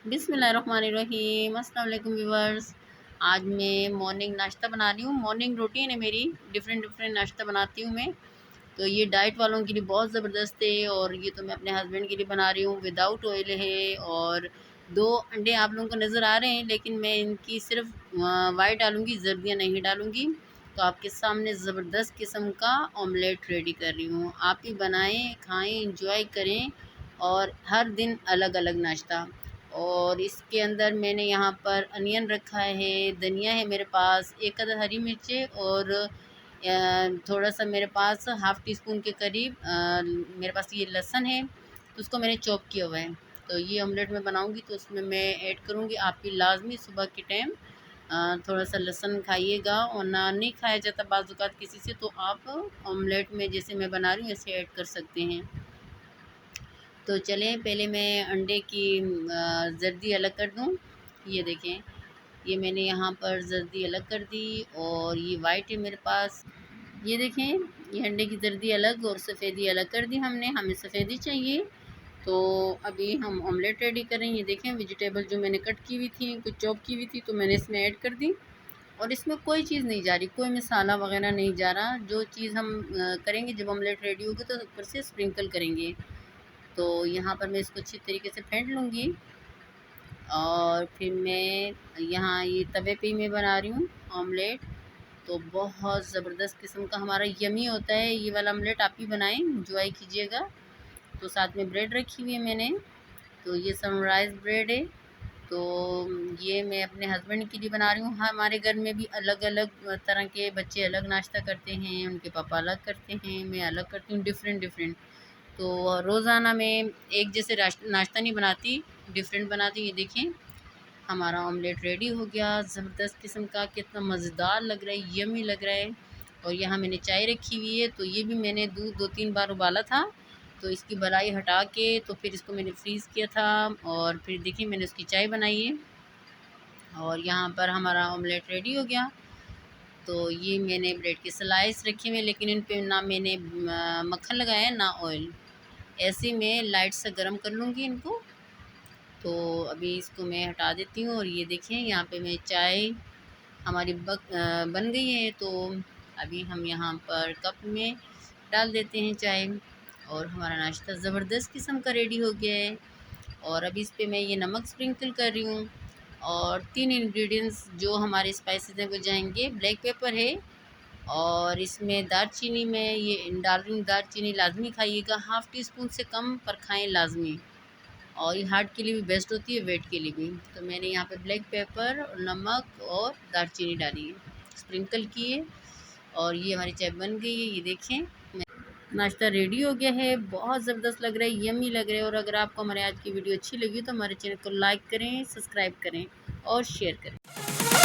बिस्मिल्लाहिर्रहमानिर्रहीम। अस्सलाम वालेकुम व्यूवर्स। आज मैं मॉर्निंग नाश्ता बना रही हूँ। मॉर्निंग रूटीन है मेरी, डिफरेंट डिफरेंट नाश्ता बनाती हूँ मैं। तो ये डाइट वालों के लिए बहुत ज़बरदस्त है और ये तो मैं अपने हस्बैंड के लिए बना रही हूँ। विदाउट ऑयल है और 2 अंडे आप लोगों को नज़र आ रहे हैं, लेकिन मैं इनकी सिर्फ वाइट डालूँगी, जर्दियाँ नहीं डालूँगी। तो आपके सामने ज़बरदस्त किस्म का ऑमलेट रेडी कर रही हूँ। आप भी बनाएँ, खाएँ, इंजॉय करें और हर दिन अलग अलग नाश्ता। और इसके अंदर मैंने यहाँ पर अनियन रखा है, धनिया है मेरे पास, एक अदद हरी मिर्चें और थोड़ा-सा मेरे पास हाफ़ टी स्पून के करीब मेरे पास ये लहसुन है, तो उसको मैंने चॉप किया हुआ है। तो ये ऑमलेट मैं बनाऊँगी तो उसमें मैं ऐड करूँगी। आप भी लाज़मी सुबह के टाइम थोड़ा-सा लहसुन खाइएगा, और ना नहीं खाया जाता बाज़ औक़ात किसी से, तो आप ऑमलेट में जैसे मैं बना रही हूँ ऐसे ऐड कर सकते हैं। तो चलें पहले मैं अंडे की ज़र्दी अलग कर दूँ। ये देखें, ये मैंने यहाँ पर ज़र्दी अलग कर दी और ये वाइट है मेरे पास। ये देखें, ये अंडे की ज़र्दी अलग और सफ़ेदी अलग कर दी हमने, हमें सफ़ेदी चाहिए। तो अभी हम ऑमलेट रेडी करें। ये देखें, वेजिटेबल जो मैंने कट की हुई थी, कुछ चॉप की हुई थी, तो मैंने इसमें ऐड कर दी और इसमें कोई चीज़ नहीं जा रही, कोई मसाला वग़ैरह नहीं जा रहा। जो चीज़ हम करेंगे जब ऑमलेट रेडी होगी तो ऊपर से स्प्रिंकल करेंगे। तो यहाँ पर मैं इसको अच्छी तरीके से फेंट लूँगी और फिर मैं यहाँ ये तवे पे ही मैं बना रही हूँ ऑमलेट। तो बहुत ज़बरदस्त किस्म का हमारा यम्मी होता है ये वाला ऑमलेट। आप भी बनाएं, एंजॉय कीजिएगा। तो साथ में ब्रेड रखी हुई है मैंने, तो ये सनराइज़ ब्रेड है। तो ये मैं अपने हस्बैंड के लिए बना रही हूँ। हाँ, हमारे घर में भी अलग अलग तरह के बच्चे अलग नाश्ता करते हैं, उनके पापा अलग करते हैं, मैं अलग करती हूँ, डिफरेंट डिफरेंट। तो रोज़ाना मैं एक जैसे नाश्ता नहीं बनाती, डिफरेंट बनाती। ये देखें, हमारा ऑमलेट रेडी हो गया, ज़बरदस्त किस्म का, कितना मज़ेदार लग रहा है, यम्मी लग रहा है। और यहाँ मैंने चाय रखी हुई है, तो ये भी मैंने दूध 2-3 बार उबाला था, तो इसकी बलाई हटा के तो फिर इसको मैंने फ्रीज़ किया था और फिर देखिए मैंने उसकी चाय बनाई है। और यहाँ पर हमारा ऑमलेट रेडी हो गया। तो ये मैंने ब्रेड के स्लाइस रखे हुए, लेकिन इन पे ना मैंने मक्खन लगाया है ना ऑयल। ऐसे ही मैं लाइट सा गरम कर लूँगी इनको। तो अभी इसको मैं हटा देती हूँ और ये देखें, यहाँ पे मैं चाय हमारी बन गई है। तो अभी हम यहाँ पर कप में डाल देते हैं चाय और हमारा नाश्ता ज़बरदस्त किस्म का रेडी हो गया है। और अभी इस पे मैं ये नमक स्प्रिंकल कर रही हूँ और 3 इंग्रेडिएंट्स जो हमारे स्पाइसेस हैं वो जाएंगे। ब्लैक पेपर है और इसमें दालचीनी में ये डाल रही हूँ। दालचीनी लाजमी खाइएगा, हाफ़ टी स्पून से कम पर खाएं लाजमी, और ये हार्ट के लिए भी बेस्ट होती है, वेट के लिए भी। तो मैंने यहाँ पे ब्लैक पेपर, नमक और दालचीनी डाली है, स्प्रिंकल की है और ये हमारी चाय बन गई है। ये देखें, नाश्ता रेडी हो गया है, बहुत ज़बरदस्त लग रहा है, यम्मी लग रहा है। और अगर आपको हमारे आज की वीडियो अच्छी लगी तो हमारे चैनल को लाइक करें, सब्सक्राइब करें और शेयर करें।